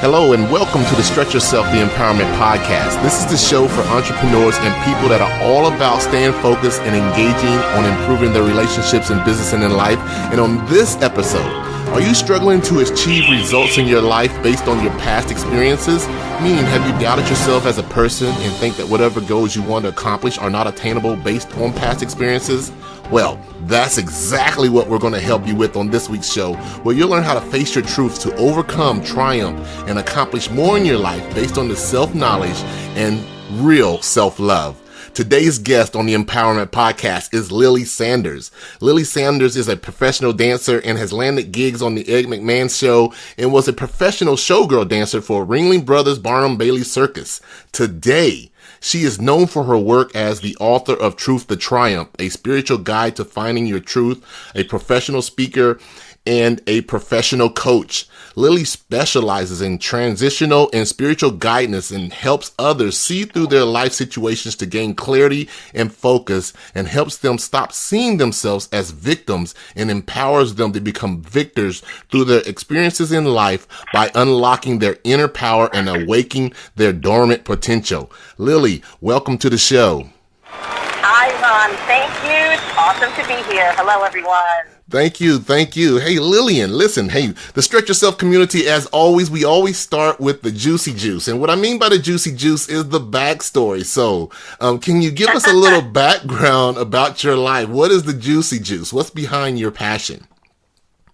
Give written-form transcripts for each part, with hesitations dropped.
Hello and welcome to the Stretch Yourself, the Empowerment Podcast. This is the show for entrepreneurs and people that are all about staying focused and engaging on improving their relationships in business and in life. And on this episode, are you struggling to achieve results in your life based on your past experiences? Meaning, have you doubted yourself as a person and think that whatever goals you want to accomplish are not attainable based on past experiences? Well, that's exactly what we're going to help you with on this week's show, where you'll learn how to face your truths to overcome, triumph, and accomplish more in your life based on the self-knowledge and real self-love. Today's guest on the Empowerment Podcast is Lily Sanders. Lily Sanders is a professional dancer and has landed gigs on the Ed McMahon Show and was a professional showgirl dancer for Ringling Brothers Barnum Bailey Circus. Today, she is known for her work as the author of Truth to Triumph, a spiritual guide to finding your truth, a professional speaker, and a professional coach. Lily specializes in transitional and spiritual guidance and helps others see through their life situations to gain clarity and focus, and helps them stop seeing themselves as victims and empowers them to become victors through their experiences in life by unlocking their inner power and awakening their dormant potential. Lily, welcome to the show. Hi, Ron. Thank you. It's awesome to be here. Hello, everyone. Thank you. Hey, Lillian, listen, the Stretch Yourself community, as always, we always start with the juicy juice. And what I mean by the juicy juice is the backstory. So can you give us a little background about your life? What is the juicy juice? What's behind your passion?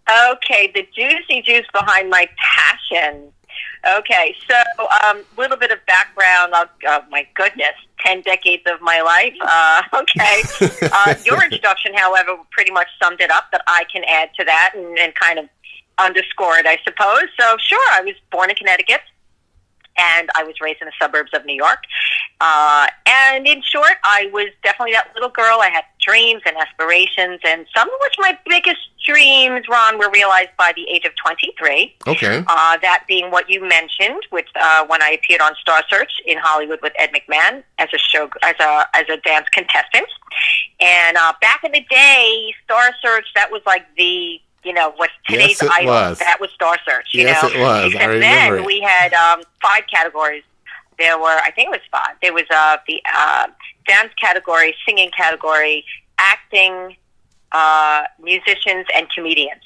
Okay, the juicy juice behind my passion. Okay, so a little bit of background. Oh, my goodness, 10 decades of my life. Your introduction, however, pretty much summed it up, that I can add to that and kind of underscore it, I suppose. So, sure, I was born in Connecticut, and I was raised in the suburbs of New York. And in short, I was definitely that little girl. I had dreams and aspirations, and some of which my biggest dreams, Ron, were realized by the age of 23. Okay. That being what you mentioned with when I appeared on Star Search in Hollywood with Ed McMahon as a dance contestant. And back in the day, Star Search, that was like the what's today's Idol. That was Star Search, Yes, it was. Except I remember then we had 5 categories. There were, I think it was 5. There was the dance category, singing category, acting, musicians, and comedians.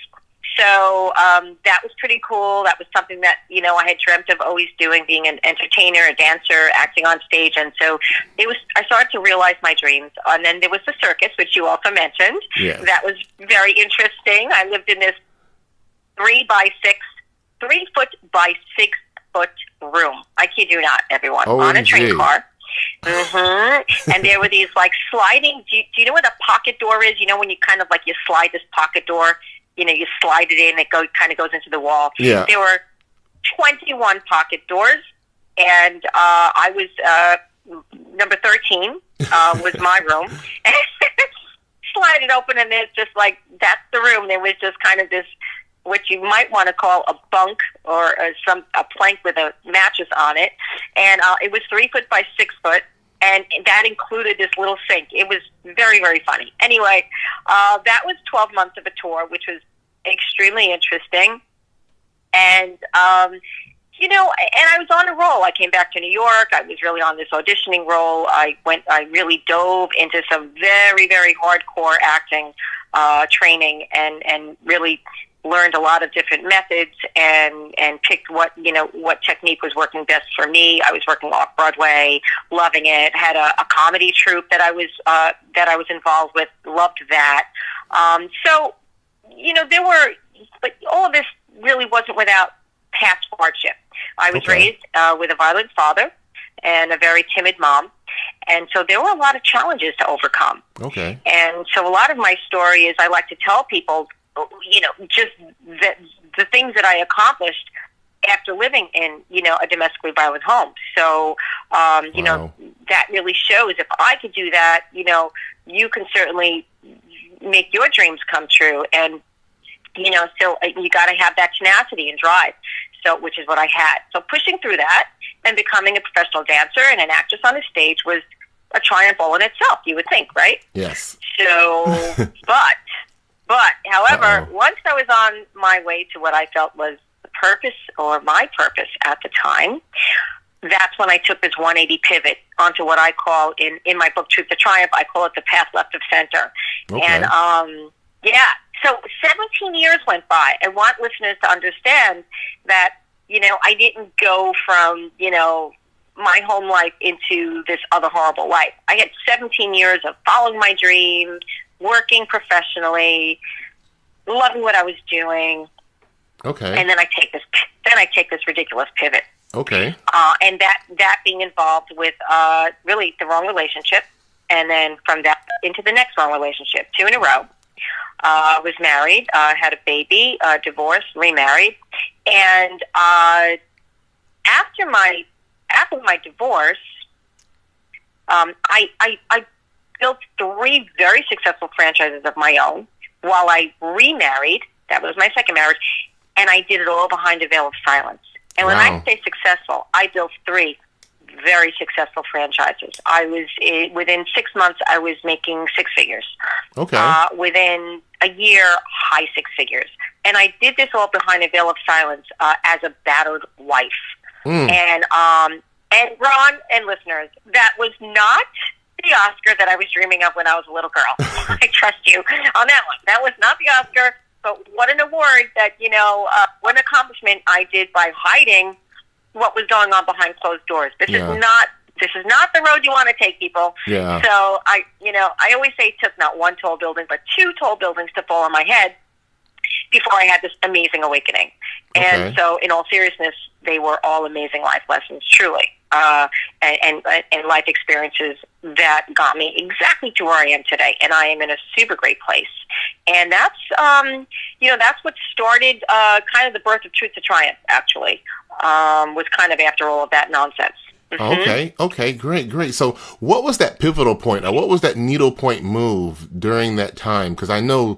So that was pretty cool. That was something that, I had dreamt of always doing, being an entertainer, a dancer, acting on stage. And so I started to realize my dreams. And then there was the circus, which you also mentioned. Yes. That was very interesting. I lived in this 3 foot by 6 foot room. I kid you not, everyone. OMG. On a train car. Mm-hmm. And there were these sliding. Do you know what a pocket door is? When you kind of you slide this pocket door. You slide it in, it kind of goes into the wall. Yeah. There were 21 pocket doors, and I was number 13 was my room. Slide it open, and it's just that's the room. There was just kind of this, what you might want to call a bunk or a plank with a mattress on it, and it was 3 foot by 6 foot. And that included this little sink. It was very, very funny. Anyway, that was 12 months of a tour, which was extremely interesting. And, and I was on a roll. I came back to New York. I was really on this auditioning role. I really dove into some very, very hardcore acting training and really learned a lot of different methods and picked what technique was working best for me. I was working off Broadway, loving it. Had a comedy troupe that I was involved with, loved that. So but all of this really wasn't without past hardship. I was raised with a violent father and a very timid mom. And so there were a lot of challenges to overcome. Okay. And so a lot of my story is I like to tell people, just the things that I accomplished after living in, a domestically violent home. So, Wow. That really shows if I could do that, you can certainly make your dreams come true. And, so you got to have that tenacity and drive. So, which is what I had. So pushing through that and becoming a professional dancer and an actress on a stage was a triumph all in itself, you would think, right? Yes. So, but, however, once I was on my way to what I felt was the purpose, or my purpose at the time, that's when I took this 180 pivot onto what I call in my book, Truth to Triumph, I call it the path left of center. Okay. And, so 17 years went by. I want listeners to understand that, I didn't go from, my home life into this other horrible life. I had 17 years of following my dreams, working professionally, loving what I was doing. Okay. And then I take this ridiculous pivot. Okay. And that being involved with really the wrong relationship, and then from that into the next wrong relationship, 2 in a row. Was married, had a baby, divorced, remarried, and after my divorce, I built 3 very successful franchises of my own while I remarried. That was my second marriage, and I did it all behind a veil of silence. And when I say successful, I built 3 very successful franchises. I was within 6 months, I was making 6 figures. Okay. Within a year, high 6 figures, and I did this all behind a veil of silence as a battered wife. And Ron and listeners, that was not the Oscar that I was dreaming of when I was a little girl. I trust you on that one. That was not the Oscar, but what an award that, what an accomplishment I did by hiding what was going on behind closed doors. This is not the road you want to take, people. Yeah. So I always say it took not 1 tall building, but 2 tall buildings to fall on my head before I had this amazing awakening. And so in all seriousness, they were all amazing life lessons, truly. And life experiences that got me exactly to where I am today. And I am in a super great place. And that's, that's what started kind of the birth of Truth to Triumph, actually, was kind of after all of that nonsense. Mm-hmm. Okay, great. So what was that pivotal point, or what was that needle point move during that time? Because I know,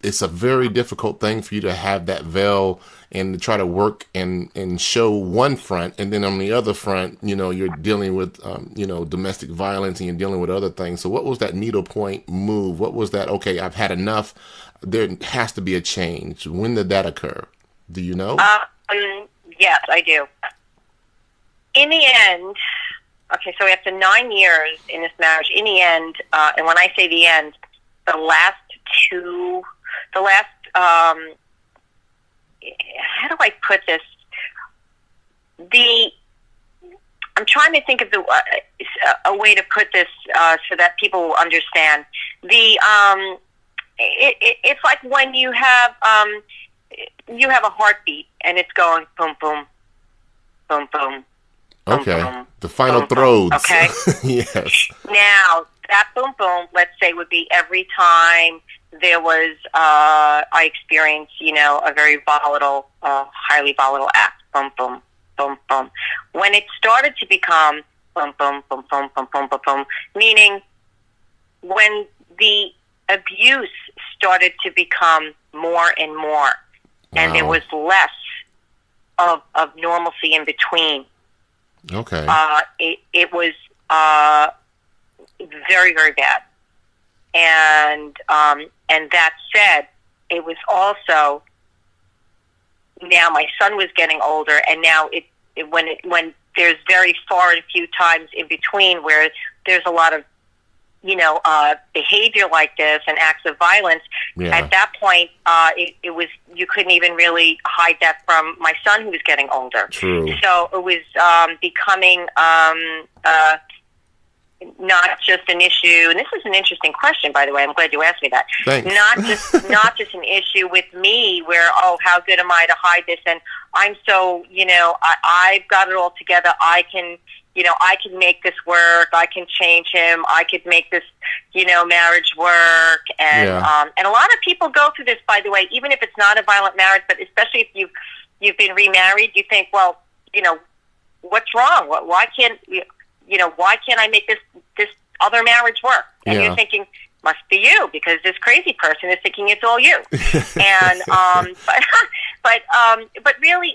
it's a very difficult thing for you to have that veil and to try to work and show one front, and then on the other front, you're dealing with, domestic violence, and you're dealing with other things. So what was that needle point move? What was that? Okay, I've had enough. There has to be a change. When did that occur? Do you know? Yes, I do. In the end, okay, so after 9 years in this marriage, in the end, and when I say the end, the last, how do I put this? I'm trying to think of a way to put this so that people will understand. It's like when you have a heartbeat and it's going boom, boom, boom, boom. Okay. Boom, boom, the final boom, throws. Boom, okay. Yes. Now that boom, boom, let's say would be every time there was, I experienced, a very volatile, highly volatile act. Boom, boom, boom, boom. When it started to become boom, boom, boom, boom, boom, boom, boom, boom, meaning when the abuse started to become more and more, and there was less of normalcy in between. Okay. It was very, very bad. And that said, it was also, now my son was getting older, and now when there's very far and few times in between where there's a lot of behavior like this and acts of violence. Yeah. At that point, it was, you couldn't even really hide that from my son who was getting older. True. So it was becoming not just an issue, and this is an interesting question, by the way. I'm glad you asked me that. Thanks. Not just an issue with me where, how good am I to hide this, and I'm so, I've got it all together. I can make this work. I can change him. I could make this, marriage work. And and a lot of people go through this, by the way, even if it's not a violent marriage, but especially if you've been remarried, you think, well, what's wrong? Why can't I make this other marriage work? And you're thinking, must be you, because this crazy person is thinking it's all you. And but really,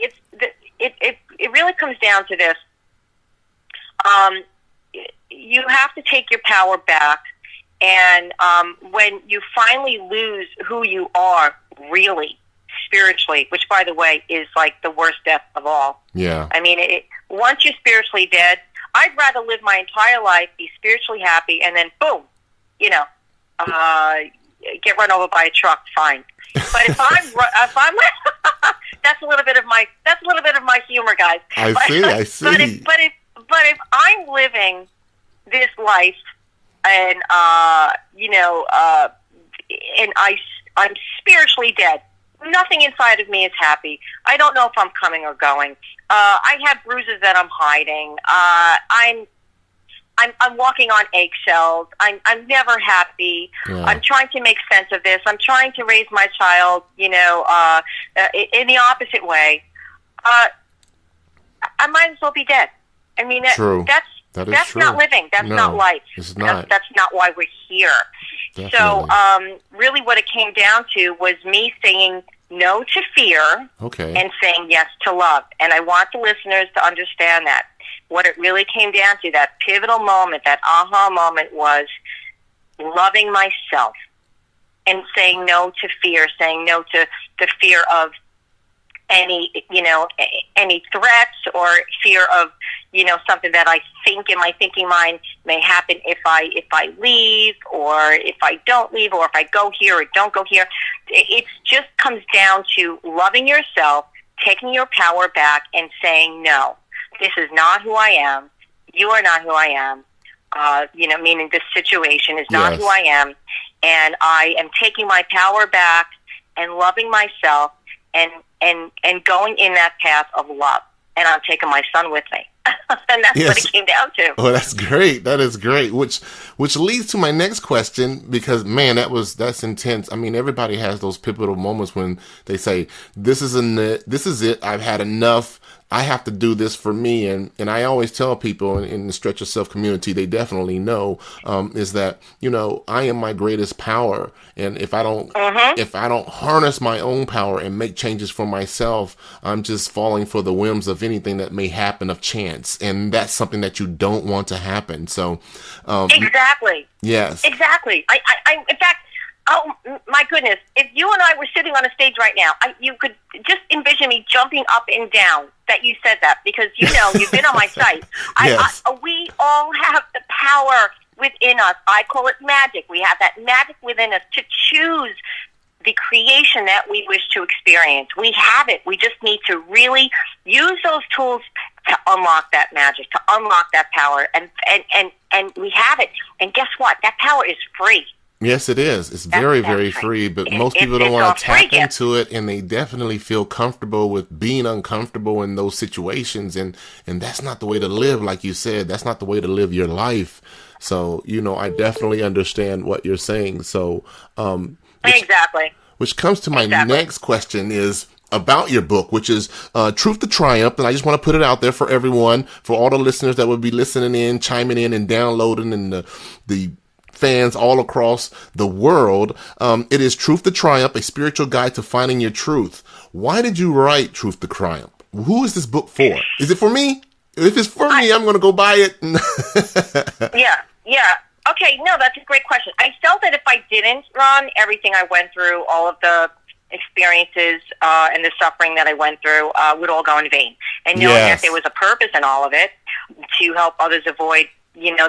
it really comes down to this. You have to take your power back, and when you finally lose who you are, really, spiritually, which, by the way, is like the worst death of all. Yeah. I mean, once you're spiritually dead, I'd rather live my entire life, be spiritually happy, and then boom, get run over by a truck. Fine. But if I'm that's a little bit of my humor, guys. I see. But if I'm living this life, and and I'm spiritually dead, nothing inside of me is happy. I don't know if I'm coming or going. I have bruises that I'm hiding. I'm walking on eggshells. I'm never happy. Yeah. I'm trying to make sense of this. I'm trying to raise my child, in the opposite way. I might as well be dead. I mean, true. That's true. not living. That's not life. It's not. That's not why we're here. Definitely. So, really what it came down to was me saying no to fear and saying yes to love. And I want the listeners to understand that. What it really came down to, that pivotal moment, that aha moment, was loving myself and saying no to fear, saying no to the fear of any threats or fear of, something that I think in my thinking mind may happen if I leave, or if I don't leave, or if I go here or don't go here. It just comes down to loving yourself, taking your power back, and saying, no, this is not who I am. You are not who I am. Meaning this situation is not who I am. And I am taking my power back and loving myself and going in that path of love. And I'm taking my son with me. And that's what it came down to. Well, that's great. That is great. Which leads to my next question, because man, that's intense. I mean, everybody has those pivotal moments when they say, this is it. I've had enough. I have to do this for me. And I always tell people in the Stretch Yourself community, they definitely know, is that, I am my greatest power. And if I don't harness my own power and make changes for myself, I'm just falling for the whims of anything that may happen of chance. And that's something that you don't want to happen. So, exactly. Yes. Exactly. I in fact, oh my goodness! If you and I were sitting on a stage right now, you could just envision me jumping up and down that you said that, because you've been on my site. Yes. We all have the power within us. I call it magic. We have that magic within us to choose the creation that we wish to experience. We have it. We just need to really use those tools to unlock that magic, to unlock that power, and we have it. And guess what? That power is free. Yes, it is. It's very, very free, but most people don't want to tap into it, and they definitely feel comfortable with being uncomfortable in those situations, and that's not the way to live, like you said. That's not the way to live your life. So, I definitely understand what you're saying. So, exactly. Which comes to my next question is about your book, which is Truth to Triumph. And I just want to put it out there for everyone, for all the listeners that would be listening in, chiming in and downloading, and the fans all across the world. It is Truth to Triumph, a spiritual guide to finding your truth. Why did you write Truth to Triumph? Who is this book for? Is it for me? If it's for me, I'm going to go buy it. Yeah. Okay, no, that's a great question. I felt that if I didn't, Ron, everything I went through, all of the experiences and the suffering that I went through would all go in vain. And knowing that there was a purpose in all of it to help others avoid,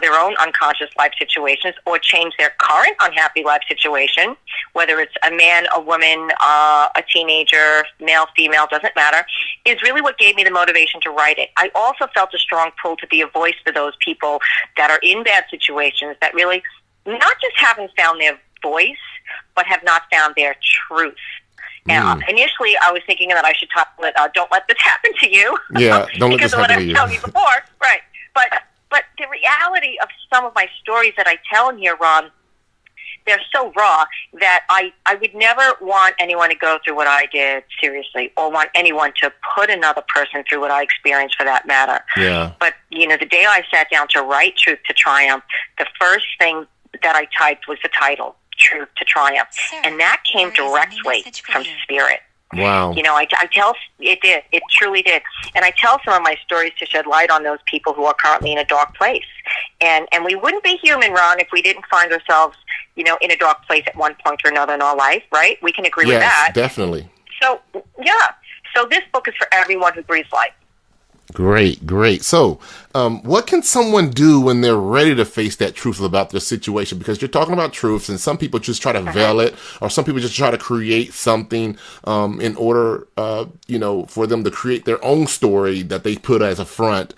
their own unconscious life situations, or change their current unhappy life situation, whether it's a man, a woman, a teenager, male, female, doesn't matter, is really what gave me the motivation to write it. I also felt a strong pull to be a voice for those people that are in bad situations, that really not just haven't found their voice, but have not found their truth. And initially, I was thinking that I should title it "Don't Let This Happen to You." Yeah, don't let this happen to you. Because of what I've told you before, right? But the reality of some of my stories that I tell in here, Ron, they're so raw that I would never want anyone to go through what I did, seriously, or want anyone to put another person through what I experienced, for that matter. Yeah. But, the day I sat down to write Truth to Triumph, the first thing that I typed was the title, Truth to Triumph. And that came directly from Spirit. Wow. It truly did. And I tell some of my stories to shed light on those people who are currently in a dark place. And we wouldn't be human, Ron, if we didn't find ourselves, in a dark place at one point or another in our life, right? We can agree with that. Yes, definitely. So, yeah. So this book is for everyone who breathes life. Great. So, what can someone do when they're ready to face that truth about their situation? Because you're talking about truths, and some people just try to veil it, or some people just try to create something in order, for them to create their own story that they put as a front.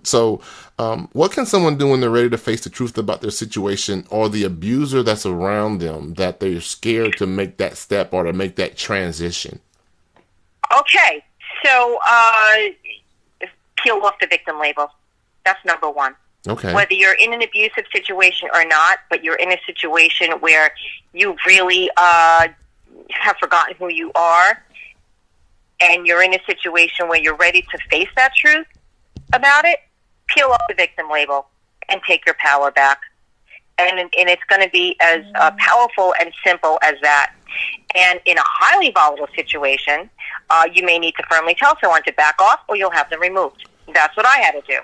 So, what can someone do when they're ready to face the truth about their situation or the abuser that's around them, that they're scared to make that step or to make that transition? Okay. So, peel off the victim label. That's number one. Okay. Whether you're in an abusive situation or not, but you're in a situation where you really have forgotten who you are, and you're in a situation where you're ready to face that truth about it, peel off the victim label and take your power back. And it's going to be as powerful and simple as that. And in a highly volatile situation, you may need to firmly tell someone to back off, or you'll have them removed. That's what I had to do.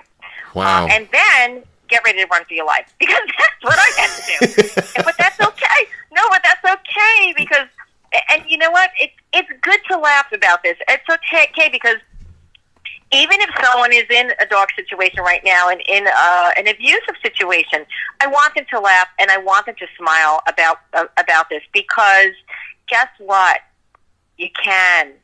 Wow. And then get ready to run for your life, because that's what I had to do. But that's okay. No, but that's okay, because, and you know what? It's good to laugh about this. It's okay, because even if someone is in a dark situation right now and in an abusive situation, I want them to laugh and I want them to smile about this, because guess what? You can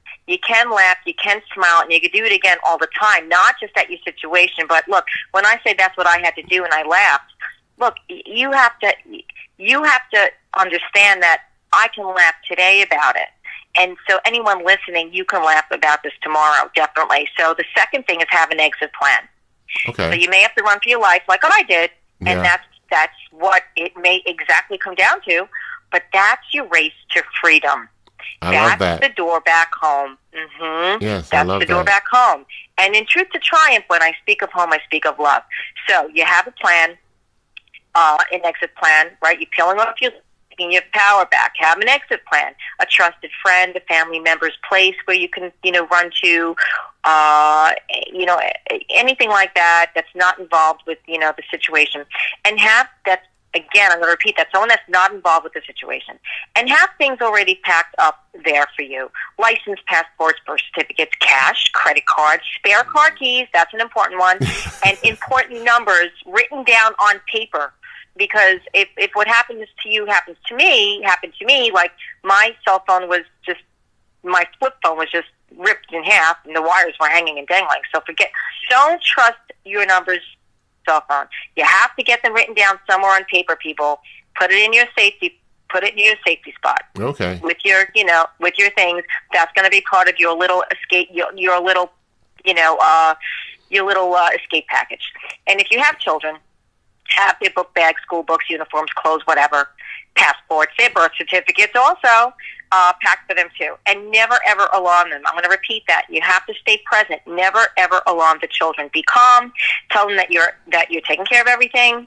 laugh, you can smile, and you can do it again all the time, not just at your situation. But look, when I say that's what I had to do and I laughed, look, you have to understand that I can laugh today about it. And so anyone listening, you can laugh about this tomorrow, definitely. So the second thing is have an exit plan. Okay. So you may have to run for your life like I did, and that's what it may exactly come down to, but that's your race to freedom. I love that. That's the door back home. Mm-hmm. Yes, that's I love the door that. back home. And in Truth to Triumph, when I speak of home, I speak of love. So you have a plan, an exit plan, right? You're peeling off taking your power back. Have an exit plan. A trusted friend, a family member's place where you can, run to, anything like that that's not involved with, the situation. And have that. Again, I'm going to repeat that. Someone that's not involved with the situation. And have things already packed up there for you. License, passports, birth certificates, cash, credit cards, spare car keys. That's an important one. And important numbers written down on paper. Because if what happens to you happened to me, like my cell phone was just, my flip phone was just ripped in half and the wires were hanging and dangling. So don't trust your numbers cell phone. You have to get them written down somewhere on paper, people. Put it in your safety spot. Okay. With your things. That's going to be part of your little escape, your little escape package. And if you have children, have their book bags, school books, uniforms, clothes, whatever, passports, their birth certificates also. Pack for them too. And never ever alarm them. I'm going to repeat that. You have to stay present. Never ever alarm the children. Be calm. Tell them that you're taking care of everything,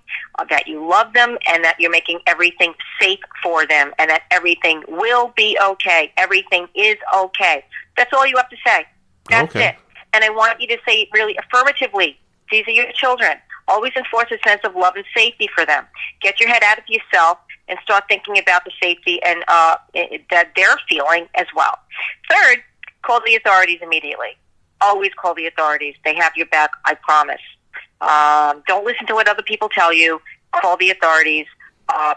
that you love them, and that you're making everything safe for them, and that everything will be okay. Everything is okay. That's all you have to say. That's it. And I want you to say it really affirmatively. These are your children. Always enforce a sense of love and safety for them. Get your head out of yourself and start thinking about the safety and that they're feeling as well. Third, call the authorities immediately. Always call the authorities. They have your back, I promise. Don't listen to what other people tell you. Call the authorities.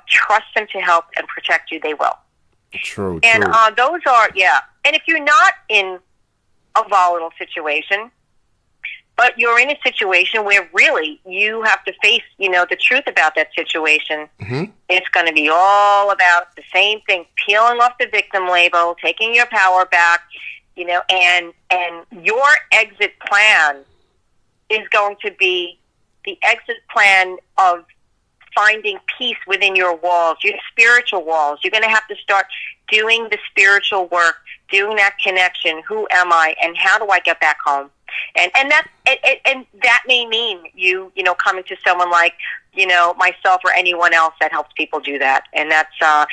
Trust them to help and protect you. They will. True. And those are, And if you're not in a volatile situation, but you're in a situation where really you have to face, the truth about that situation. Mm-hmm. It's going to be all about the same thing, peeling off the victim label, taking your power back, and your exit plan is going to be the exit plan of finding peace within your walls, your spiritual walls. You're going to have to start doing the spiritual work, doing that connection. Who am I, and how do I get back home? And that may mean you coming to someone like myself or anyone else that helps people do that. And that's not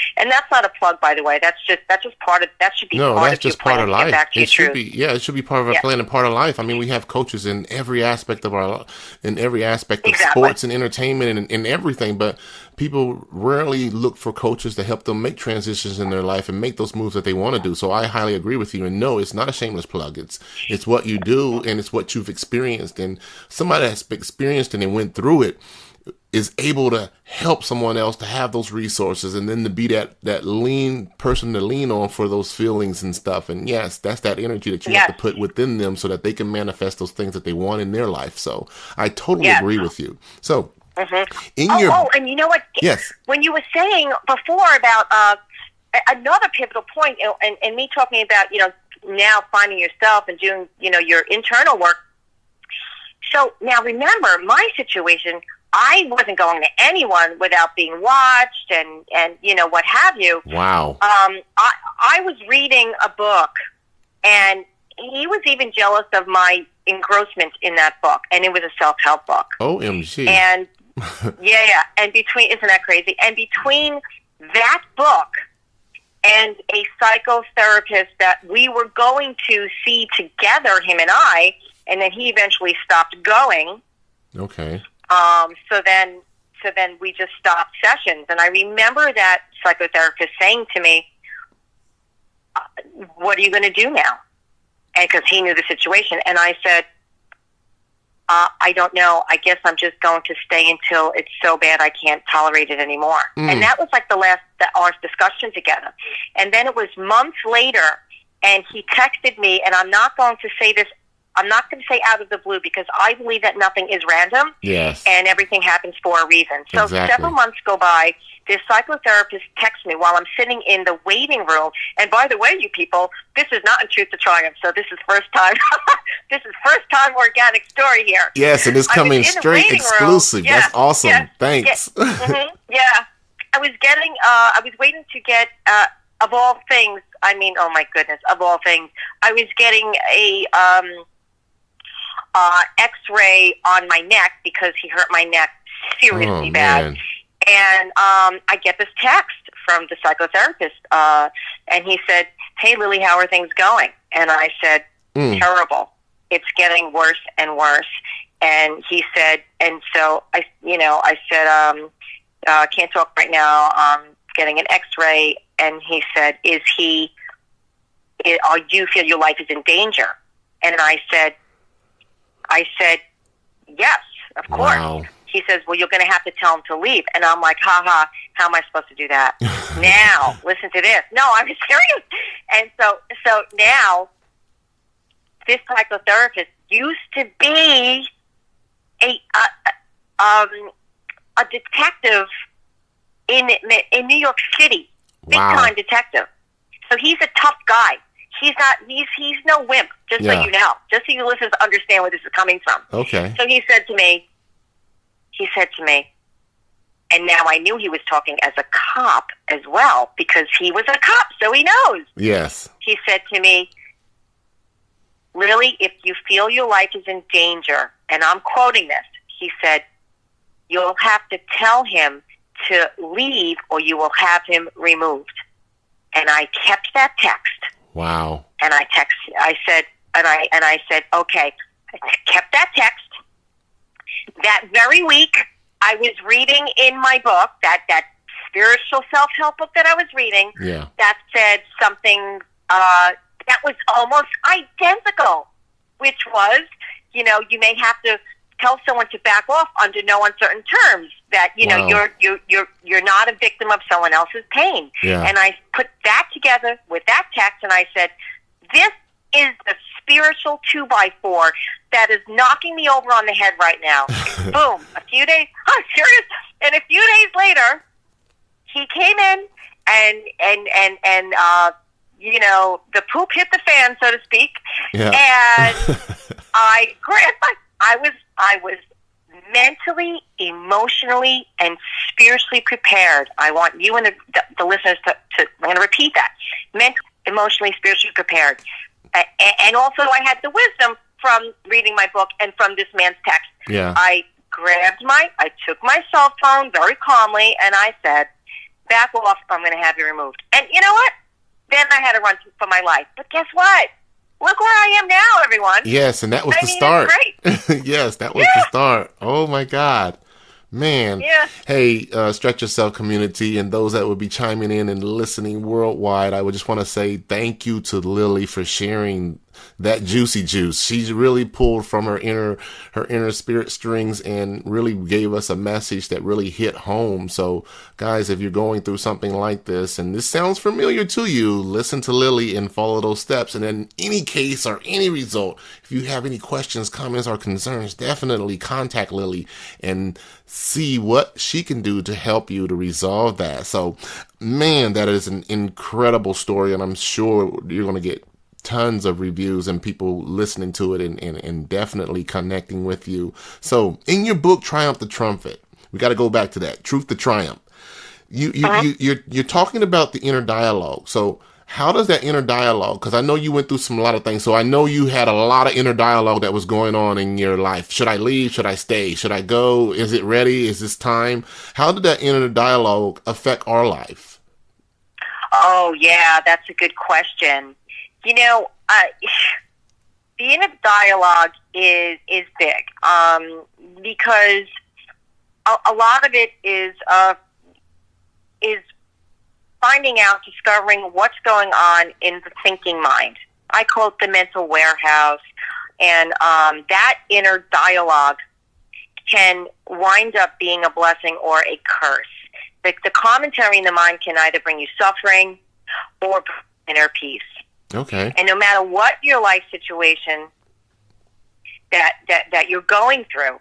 a plug, by the way. That's just part of, that should be No, part that's of your just part plan of to get life. back to your It should truth. be, yeah, it should be part of our plan and part of life. I mean, we have coaches in every aspect of in every aspect of Exactly. sports and entertainment and everything, but people rarely look for coaches to help them make transitions in their life and make those moves that they want to do. So I highly agree with you. And no, it's not a shameless plug. It's what you do, and it's what you've experienced. And somebody that's experienced and went through it is able to help someone else to have those resources, and then to be that lean person to lean on for those feelings and stuff. And yes, that's that energy that you have to put within them so that they can manifest those things that they want in their life. So I totally agree with you. So and you know what? Yes. When you were saying before about another pivotal point, and me talking about, now finding yourself and doing, your internal work. So now remember my situation. I wasn't going to anyone without being watched and what have you. Wow. I was reading a book, and he was even jealous of my engrossment in that book, and it was a self-help book. OMG. And yeah, and isn't that crazy? And between that book and a psychotherapist that we were going to see together, him and I, and then he eventually stopped going. Okay. So then we just stopped sessions. And I remember that psychotherapist saying to me, what are you going to do now? And because he knew the situation. And I said, I don't know. I guess I'm just going to stay until it's so bad I can't tolerate it anymore. And that was like our discussion together. And then it was months later, and he texted me, and I'm not going to say out of the blue, because I believe that nothing is random. Yes. And everything happens for a reason. So Exactly. several months go by. This psychotherapist texts me while I'm sitting in the waiting room. And by the way, you people, this is not in Truth to Triumph. So this is first time organic story here. Yes, and it's coming straight exclusive. Yeah, That's awesome. yeah, Thanks. Yeah. I was waiting to get, of all things, I mean, oh my goodness, of all things, I was getting a X-ray on my neck because he hurt my neck seriously bad. Man. And I get this text from the psychotherapist, and he said, "Hey, Lily, how are things going?" And I said, "Terrible. It's getting worse and worse." And he said, and so I said, "Can't talk right now. Getting an X-ray." And he said, "Do you feel your life is in danger?" And I said, "Yes, of course." Wow. He says, "Well, you're going to have to tell him to leave." And I'm like, how am I supposed to do that? Now, listen to this. No, I'm serious. And so now, this psychotherapist used to be a detective in New York City, big time detective. So he's a tough guy. He's no wimp, just so you know, just so you listeners understand where this is coming from. Okay. So he said to me, and now I knew he was talking as a cop as well, because he was a cop, so he knows. Yes. He said to me, "Lily, if you feel your life is in danger," and I'm quoting this, he said, "you'll have to tell him to leave or you will have him removed." And I kept that text. Wow. And I said, okay. I kept that text. That very week, I was reading in my book, that spiritual self-help book that I was reading, that said something that was almost identical, which was, you may have to tell someone to back off under no uncertain terms, that you're not a victim of someone else's pain. Yeah. And I put that together with that text, and I said, this is the spiritual 2x4 that is knocking me over on the head right now. Boom. A few days, serious. And a few days later, he came in and the poop hit the fan, so to speak. Yeah. And I was mentally, emotionally, and spiritually prepared. I want you and the listeners to I'm going to repeat that. Mentally, emotionally, spiritually prepared. And also I had the wisdom from reading my book and from this man's text. Yeah. I I took my cell phone very calmly, and I said, back off, I'm going to have you removed. And you know what? Then I had to run for my life. But guess what? Look where I am now, everyone. Yes, and that was the start. It's great. Yes, that was the start. Oh, my God. Man. Yeah. Hey, Stretch Yourself community and those that would be chiming in and listening worldwide, I would just want to say thank you to Lily for sharing that juicy juice. She's really pulled from her inner spirit strings and really gave us a message that really hit home. So guys, if you're going through something like this and this sounds familiar to you, listen to Lily and follow those steps. And in any case or any result, if you have any questions, comments, or concerns, definitely contact Lily and see what she can do to help you to resolve that. So, man, that is an incredible story, and I'm sure you're going to get tons of reviews and people listening to it and definitely connecting with you. So, in your book, Triumph the Trumpet, we got to go back to that, Truth to Triumph. You're talking about the inner dialogue. So, how does that inner dialogue, because I know you went through a lot of things, so I know you had a lot of inner dialogue that was going on in your life. Should I leave? Should I stay? Should I go? Is it ready? Is this time? How did that inner dialogue affect our life? Oh, yeah, that's a good question. You know, the inner dialogue is big because a lot of it is finding out, discovering what's going on in the thinking mind. I call it the mental warehouse. And that inner dialogue can wind up being a blessing or a curse. The commentary in the mind can either bring you suffering or inner peace. Okay. And no matter what your life situation that you're going through,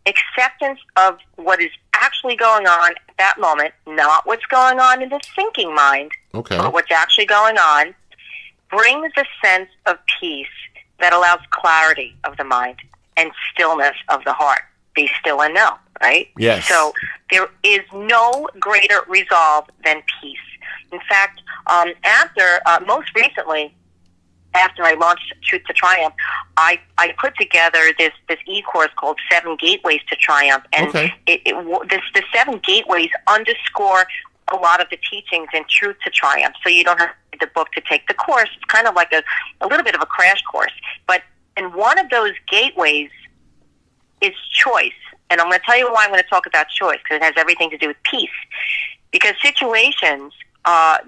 acceptance of what is actually going on at that moment, not what's going on in the thinking mind, but what's actually going on, brings a sense of peace that allows clarity of the mind and stillness of the heart. Be still and know, right? Yes. So there is no greater resolve than peace. In fact, most recently, after I launched Truth to Triumph, I put together this e-course called 7 Gateways to Triumph. And the 7 Gateways underscore a lot of the teachings in Truth to Triumph. So you don't have to read the book to take the course. It's kind of like a little bit of a crash course. But in one of those gateways is choice. And I'm going to tell you why I'm going to talk about choice, because it has everything to do with peace. Because situations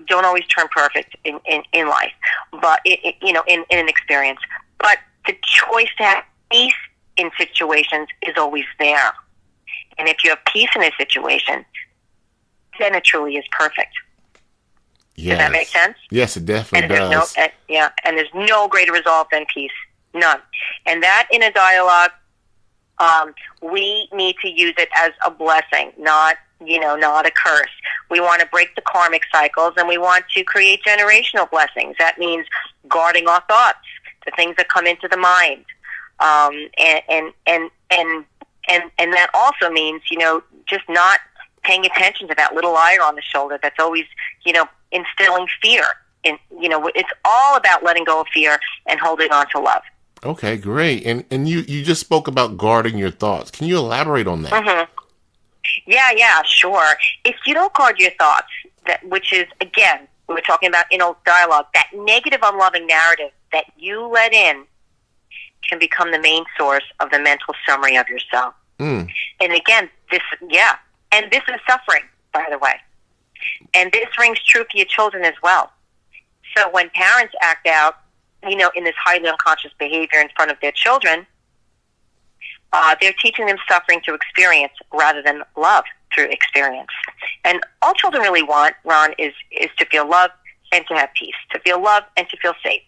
don't always turn perfect in life, but in an experience. But the choice to have peace in situations is always there. And if you have peace in a situation, then it truly is perfect. Yes. Does that make sense? Yes, it definitely does. And there's no greater resolve than peace. None. And that inner dialogue, we need to use it as a blessing, not a curse. We want to break the karmic cycles, and we want to create generational blessings. That means guarding our thoughts, the things that come into the mind, and that also means just not paying attention to that little eye on the shoulder that's always instilling fear. It's all about letting go of fear and holding on to love. Okay, great. And you just spoke about guarding your thoughts. Can you elaborate on that? Mm-hmm. Yeah, sure. If you don't guard your thoughts, which is, again, we were talking about inner dialogue, that negative, unloving narrative that you let in can become the main source of the mental summary of yourself. Mm. And again, this is suffering, by the way. And this rings true for your children as well. So when parents act out, in this highly unconscious behavior in front of their children, they're teaching them suffering through experience rather than love through experience. And all children really want, Ron, is to feel love and to have peace, to feel love and to feel safe.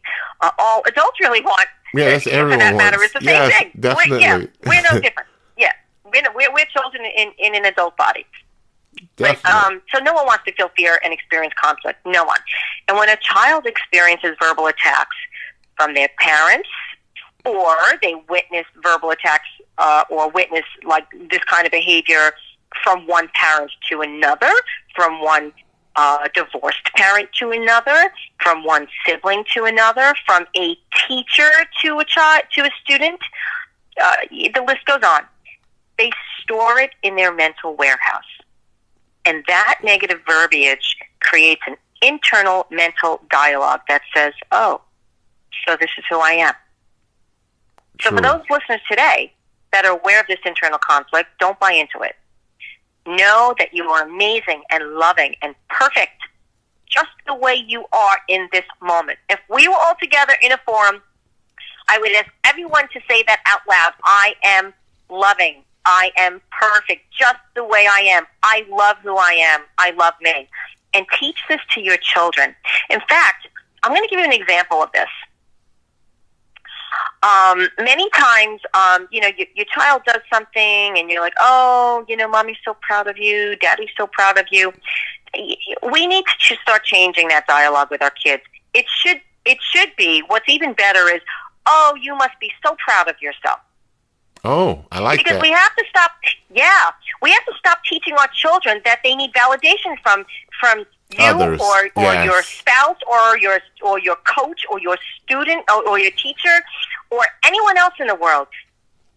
All adults really want, that's everyone for that wants. matter, is the same thing. Definitely. We're no different. Yeah, we're children in an adult body. Definitely. So no one wants to feel fear and experience conflict. No one. And when a child experiences verbal attacks from their parents, or they witness verbal attacks or witness like this kind of behavior from one parent to another, from one divorced parent to another, from one sibling to another, from a teacher to a child, to a student, the list goes on. they store it in their mental warehouse. And that negative verbiage creates an internal mental dialogue that says, oh, so this is who I am. So for those listeners today that are aware of this internal conflict, don't buy into it. Know that you are amazing and loving and perfect just the way you are in this moment. If we were all together in a forum, I would ask everyone to say that out loud. I am loving. I am perfect just the way I am. I love who I am. I love me. And teach this to your children. In fact, I'm going to give you an example of this. Many times, your child does something and you're like, oh, mommy's so proud of you. Daddy's so proud of you. We need to start changing that dialogue with our kids. It should be, what's even better is, oh, you must be so proud of yourself. Oh, I like that. Because we have to stop teaching our children that they need validation from you others, or your spouse or your coach or your student or your teacher or anyone else in the world.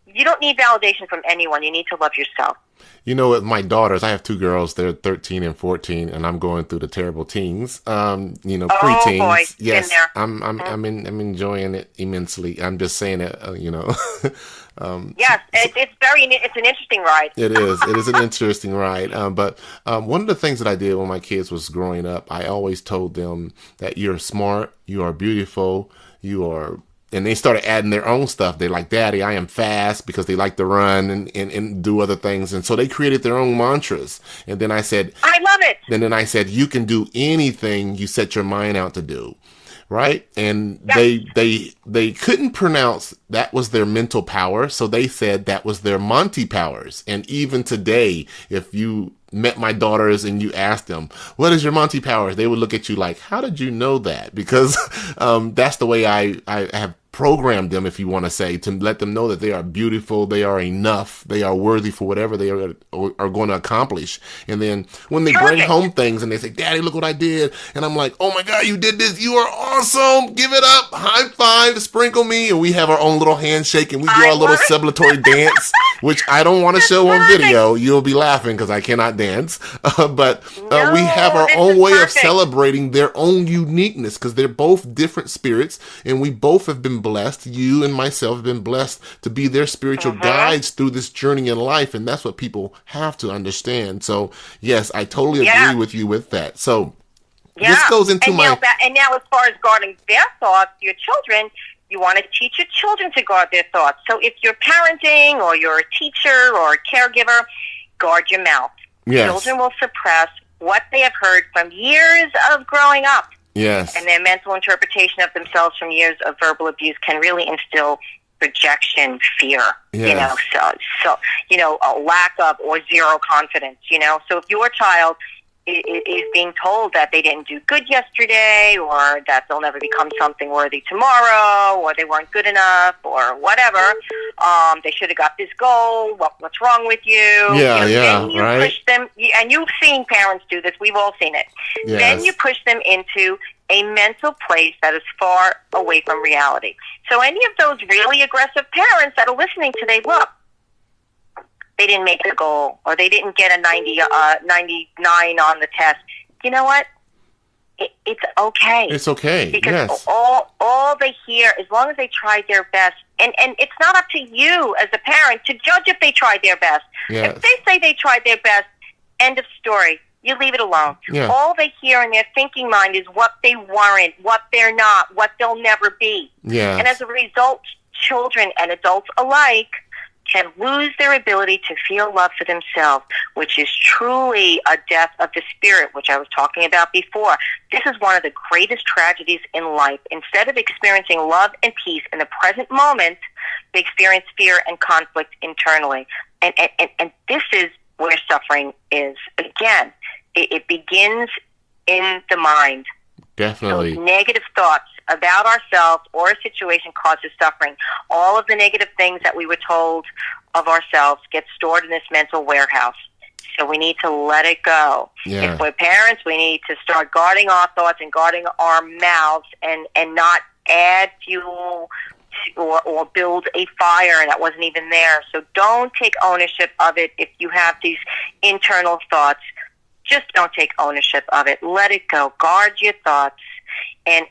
You don't need validation from anyone. You need to love yourself. With my daughters, I have two girls. They're 13 and 14, and I'm going through the terrible teens. Preteens. Oh boy, yes, been there. I'm enjoying it immensely. I'm just saying it. Yes, it's an interesting ride. It is. It is an interesting ride. But one of the things that I did when my kids was growing up, I always told them that you're smart, you are beautiful, you are. And they started adding their own stuff. They're like, Daddy, I am fast, because they like to run and do other things. And so they created their own mantras. And then I said, I love it. And then I said, you can do anything you set your mind out to do. Right. And they couldn't pronounce that was their mental power. So they said that was their Monty powers. And even today, if you met my daughters and you asked them, what is your Monty powers? They would look at you like, how did you know that? Because that's the way I have programmed them, if you want to say, to let them know that they are beautiful, they are enough, they are worthy for whatever they are going to accomplish. And then when they bring home things and they say, Daddy, look what I did. And I'm like, oh my God, you did this. You are awesome. Give it up. High five. Sprinkle me. And we have our own little handshake and we do our little celebratory dance, which I don't want to show on video. You'll be laughing because I cannot dance. But we have our own way of celebrating their own uniqueness, because they're both different spirits and we both have been blessed. You and myself have been blessed to be their spiritual guides through this journey in life. And that's what people have to understand. So yes, I totally agree with you with that. So this goes into and now as far as guarding their thoughts, your children, you want to teach your children to guard their thoughts. So if you're parenting or you're a teacher or a caregiver, guard your mouth. Yes. Children will suppress what they have heard from years of growing up. Yes. And their mental interpretation of themselves from years of verbal abuse can really instill rejection, fear, yes. So a lack of or zero confidence, So if your child is being told that they didn't do good yesterday, or that they'll never become something worthy tomorrow, or they weren't good enough, or whatever, they should have got this goal, what's wrong with you? Then you push them, and you've seen parents do this, we've all seen it. Yes. Then you push them into a mental place that is far away from reality. So any of those really aggressive parents that are listening today, look, they didn't make the goal, or they didn't get a 99 on the test. You know what? It's okay. It's okay. Because all they hear, as long as they tried their best, and it's not up to you as a parent to judge if they tried their best. Yes. If they say they tried their best, end of story. You leave it alone. Yeah. All they hear in their thinking mind is what they weren't, what they're not, what they'll never be. Yes. And as a result, children and adults alike can lose their ability to feel love for themselves, which is truly a death of the spirit, which I was talking about before. This is one of the greatest tragedies in life. Instead of experiencing love and peace in the present moment, they experience fear and conflict internally. And this is where suffering is. Again, it begins in the mind. Definitely. Those negative thoughts about ourselves or a situation causes suffering. All of the negative things that we were told of ourselves get stored in this mental warehouse. So we need to let it go. Yeah. If we're parents, we need to start guarding our thoughts and guarding our mouths and not add fuel or build a fire that wasn't even there. So don't take ownership of it. If you have these internal thoughts, just don't take ownership of it. Let it go. Guard your thoughts. And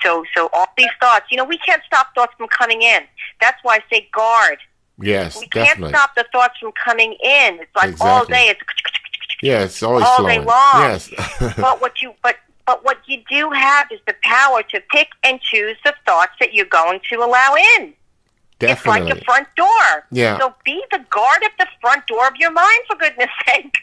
so all these thoughts, we can't stop thoughts from coming in. That's why I say guard. Yes, we definitely. Can't stop the thoughts from coming in. It's like all day. It's it's always all flowing. Day long. Yes. but what you do have is the power to pick and choose the thoughts that you're going to allow in. Definitely. It's like the front door. Yeah. So be the guard at the front door of your mind, for goodness sake.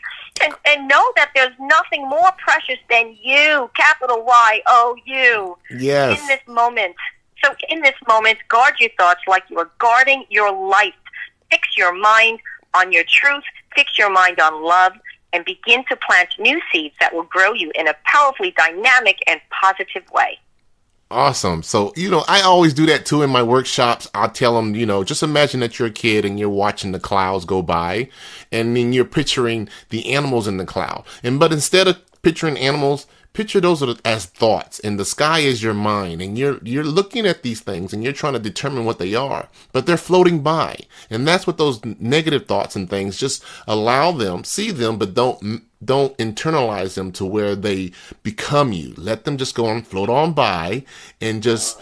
And know that there's nothing more precious than you, capital Y-O-U, yes. in this moment. So in this moment, guard your thoughts like you are guarding your life. Fix your mind on your truth. Fix your mind on love. And begin to plant new seeds that will grow you in a powerfully dynamic and positive way. Awesome. So, I always do that too in my workshops. I'll tell them, just imagine that you're a kid and you're watching the clouds go by, and then you're picturing the animals in the cloud. But instead of picturing animals, picture those as thoughts, and the sky is your mind, and you're looking at these things and you're trying to determine what they are, but they're floating by. And that's what those negative thoughts and things, just allow them, see them, but don't internalize them to where they become you. Let them just go on, float on by, and just,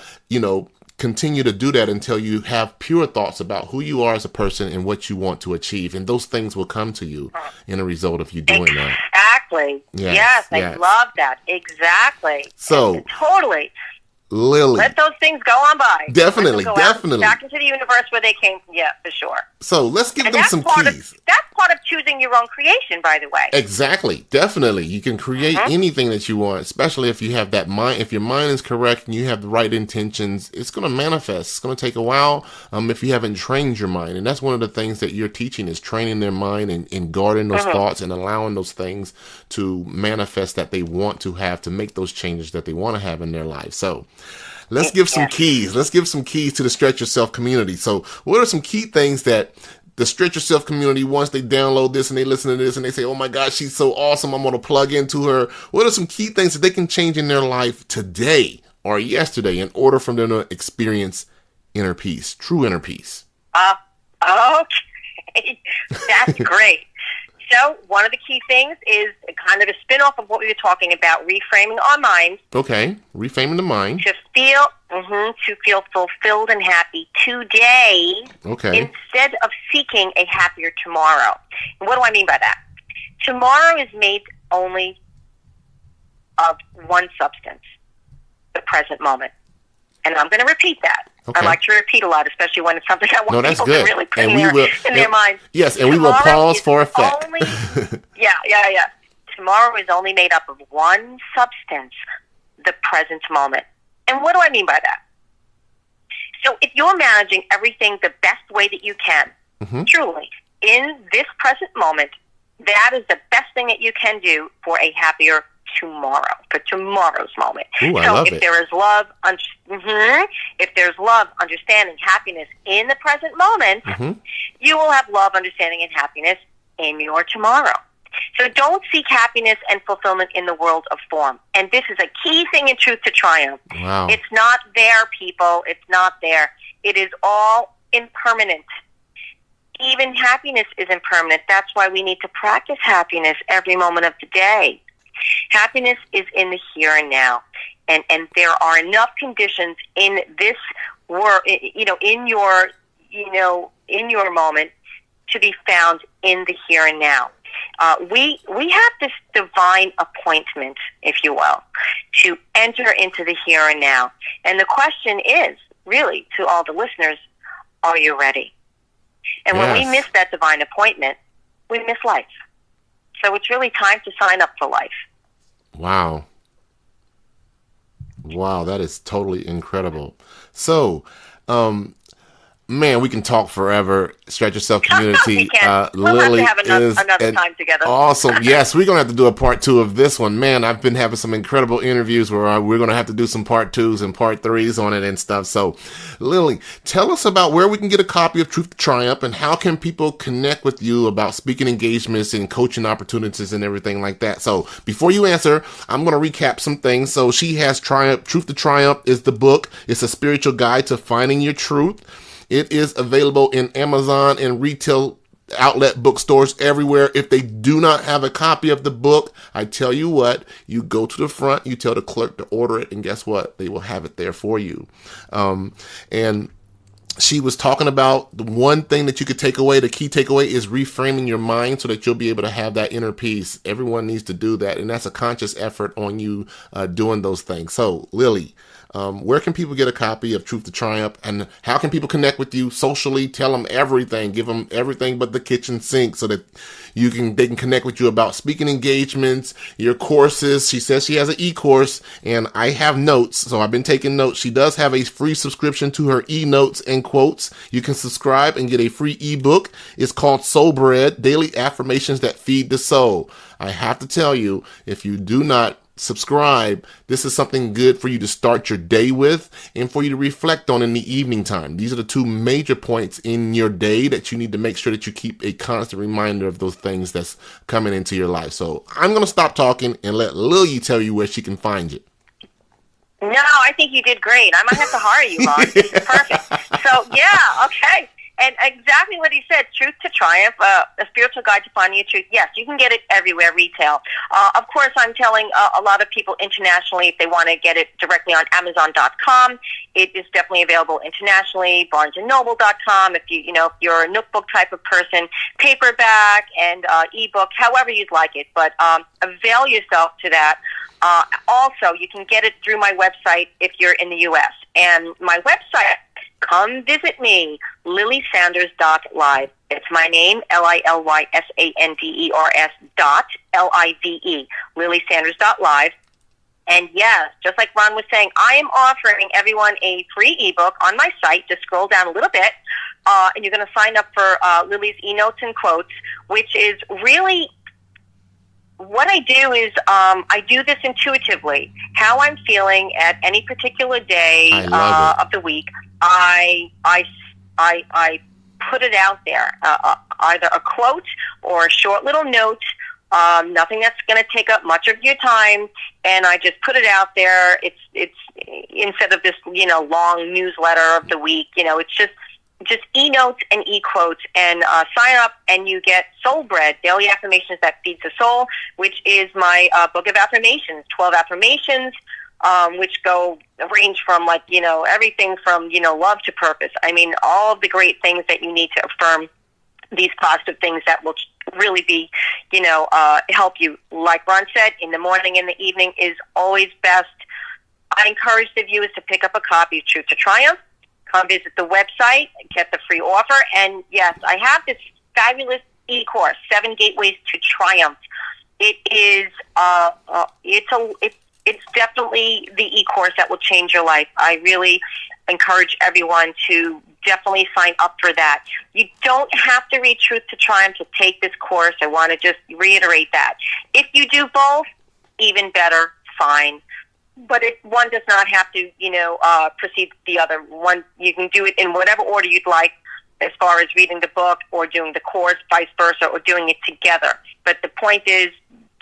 continue to do that until you have pure thoughts about who you are as a person and what you want to achieve. And those things will come to you in a result of you doing that. Exactly. Yes, I love that. Exactly. So, totally. Lily. Let those things go on by. Definitely, go definitely. Back into the universe where they came from. Yeah, for sure. So let's give them some keys. That's part of choosing your own creation, by the way. Exactly. Definitely. You can create anything that you want, especially if you have that mind. If your mind is correct and you have the right intentions, it's going to manifest. It's going to take a while if you haven't trained your mind. And that's one of the things that you're teaching is training their mind and guarding those thoughts and allowing those things to manifest that they want to have, to make those changes that they want to have in their life. So let's give some keys. Let's give some keys to the Stretch Yourself community. So what are some key things that the Stretch Yourself community, once they download this and they listen to this and they say, oh my gosh, she's so awesome, I'm going to plug into her. What are some key things that they can change in their life today or yesterday in order for them to experience inner peace, true inner peace? Okay. That's great. So one of the key things is kind of a spin-off of what we were talking about, reframing our minds. Okay, reframing the mind. To feel fulfilled and happy today, instead of seeking a happier tomorrow. And what do I mean by that? Tomorrow is made only of one substance, the present moment. And I'm going to repeat that. Okay. I like to repeat a lot, especially when it's something I want people good. to really put in their minds. Yes, and we will pause for effect. Yeah. Tomorrow is only made up of one substance, the present moment. And what do I mean by that? So if you're managing everything the best way that you can, truly, in this present moment, that is the best thing that you can do for a happier tomorrow, for tomorrow's moment. Ooh, I so love if it. there is love, if there's love, understanding, happiness in the present moment, you will have love, understanding, and happiness in your tomorrow. So don't seek happiness and fulfillment in the world of form. And this is a key thing in Truth to Triumph. Wow. It's not there, people. It's not there. It is all impermanent. Even happiness is impermanent. That's why we need to practice happiness every moment of the day. Happiness is in the here and now. And there are enough conditions in this world, in your moment to be found in the here and now. We have this divine appointment, if you will, to enter into the here and now. And the question is, really, to all the listeners, are you ready? And when we miss that divine appointment, we miss life. So it's really time to sign up for life. Wow. Wow, that is totally incredible. So, Man, we can talk forever. Stretch Yourself community. We can. Lily have to have another time together. Awesome. Yes, we're going to have to do a part 2 of this one. Man, I've been having some incredible interviews where we're going to have to do some part 2s and part 3s on it and stuff. So, Lily, tell us about where we can get a copy of Truth to Triumph and how can people connect with you about speaking engagements and coaching opportunities and everything like that. So, before you answer, I'm going to recap some things. So, she has Truth to Triumph is the book. It's a spiritual guide to finding your truth. It is available in Amazon and retail outlet bookstores everywhere. If they do not have a copy of the book, I tell you what, you go to the front, you tell the clerk to order it, and guess what? They will have it there for you. And she was talking about the one thing that you could take away. The key takeaway is reframing your mind so that you'll be able to have that inner peace. Everyone needs to do that, and that's a conscious effort on you doing those things. So, Lily, where can people get a copy of Truth to Triumph, and how can people connect with you socially? Tell them everything. Give them everything but the kitchen sink so that they can connect with you about speaking engagements, your courses. She says she has an e-course, and I have notes, so I've been taking notes. She does have a free subscription to her e-notes and quotes. You can subscribe and get a free ebook. It's called Soul Bread, Daily Affirmations That Feed the Soul. I have to tell you, if you do not subscribe, this is something good for you to start your day with and for you to reflect on in the evening time. These are the 2 major points in your day that you need to make sure that you keep a constant reminder of those things that's coming into your life. So I'm going to stop talking and let Lily tell you where she can find you. No, I think you did great. I might have to hire you, Ron. This is perfect. So, yeah, okay. And exactly what he said, Truth to Triumph, a spiritual guide to finding your truth. Yes, you can get it everywhere, retail. Of course, I'm telling a lot of people internationally if they want to get it directly on Amazon.com. It is definitely available internationally, BarnesandNoble.com. If you're a notebook type of person, paperback and ebook, however you'd like it. But avail yourself to that. Also, you can get it through my website if you're in the U.S. And my website, come visit me, lilysanders.live. It's my name, LILYSANDERS.LIVE, lilysanders.live. And yes, just like Ron was saying, I am offering everyone a free ebook on my site. Just scroll down a little bit, and you're going to sign up for Lily's e-notes and quotes, which is really... What I do is I do this intuitively. How I'm feeling at any particular day of the week, I put it out there, either a quote or a short little note, nothing that's going to take up much of your time, and I just put it out there. It's instead of this long newsletter of the week, it's just e-notes and e-quotes, and sign up and you get Soul Bread, Daily Affirmations That Feeds the Soul, which is my book of affirmations, 12 affirmations, which range from everything from, love to purpose. I mean, all of the great things that you need to affirm these positive things that will really be, help you. Like Ron said, in the morning and the evening is always best. I encourage the viewers to pick up a copy of Truth to Triumph. Come visit the website, get the free offer, and yes, I have this fabulous e-course, 7 Gateways to Triumph. It is, it's definitely the e-course that will change your life. I really encourage everyone to definitely sign up for that. You don't have to read Truth to Triumph to take this course. I want to just reiterate that. If you do both, even better, fine. But one does not have to, precede the other. One, you can do it in whatever order you'd like, as far as reading the book or doing the course, vice versa, or doing it together. But the point is,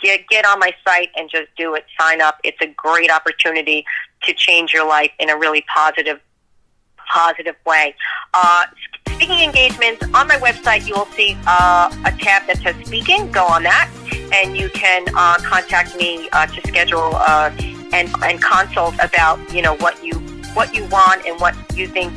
get on my site and just do it. Sign up. It's a great opportunity to change your life in a really positive way. Speaking engagements, on my website, you will see a tab that says speaking. Go on that, and you can contact me to schedule and consult about what you want and what you think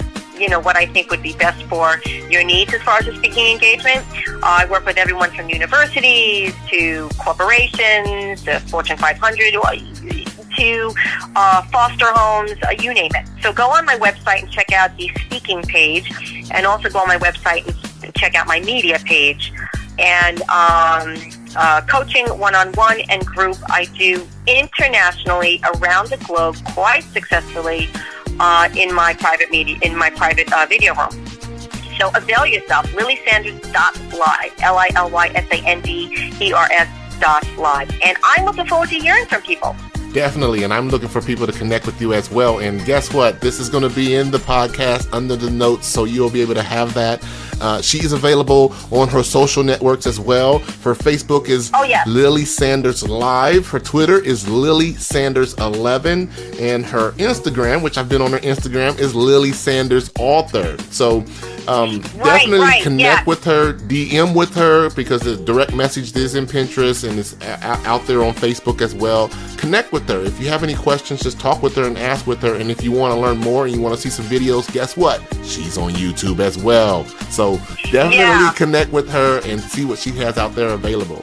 what I think would be best for your needs as far as a speaking engagement. I work with everyone from universities to corporations to Fortune 500 to foster homes, you name it. So go on my website and check out the speaking page, and also go on my website and check out my media page. And coaching one-on-one and group I do internationally around the globe quite successfully in my private video room. So avail yourself. LilySanders.live. LILYSANDERS.live. And I'm looking forward to hearing from people. Definitely, and I'm looking for people to connect with you as well. And guess what? This is going to be in the podcast under the notes, so you'll be able to have that. She is available on her social networks as well. Her Facebook is Lily Sanders Live. Her Twitter is Lily Sanders 11, and her Instagram, which I've been on her Instagram, is Lily Sanders Author. So definitely connect with her, DM with her, because the direct message is in Pinterest and it's out there on Facebook as well. Connect with her. If you have any questions, just talk with her and ask with her. And if you want to learn more and you want to see some videos, guess what? She's on YouTube as well. So definitely connect with her and see what she has out there available.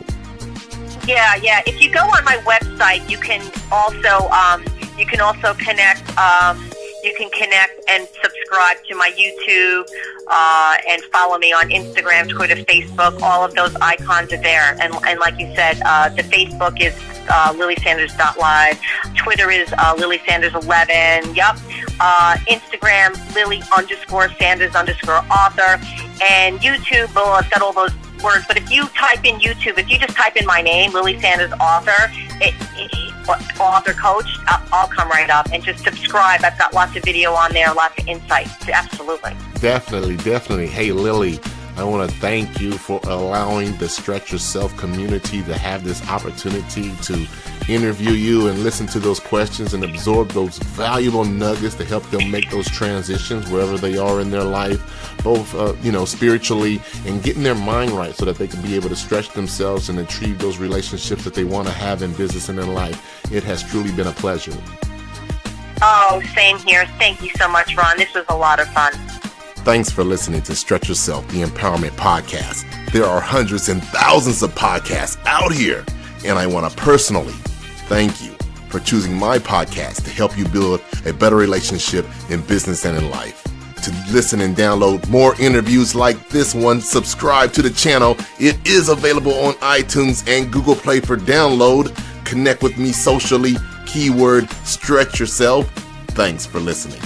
Yeah. If you go on my website, you can also connect. You can connect and subscribe to my YouTube and follow me on Instagram, Twitter, Facebook. All of those icons are there. And like you said, the Facebook is LilySanders.live. Twitter is LilySanders11. Yep. Instagram, Lily_Sanders_author. And YouTube, I've got all those words. But if you type in YouTube, if you just type in my name, Lily Sanders Author, author coach, I'll come right up. And just subscribe. I've got lots of video on there, lots of insights. Absolutely. Definitely. Hey, Lily, I want to thank you for allowing the Stretch Yourself community to have this opportunity to interview you and listen to those questions and absorb those valuable nuggets to help them make those transitions wherever they are in their life, both spiritually and getting their mind right so that they can be able to stretch themselves and achieve those relationships that they want to have in business and in life. It has truly been a pleasure. Oh, same here. Thank you so much, Ron. This was a lot of fun. Thanks for listening to Stretch Yourself, the Empowerment Podcast. There are hundreds and thousands of podcasts out here, and I want to personally thank you for choosing my podcast to help you build a better relationship in business and in life. To listen and download more interviews like this one, subscribe to the channel. It is available on iTunes and Google Play for download. Connect with me socially, keyword Stretch Yourself. Thanks for listening.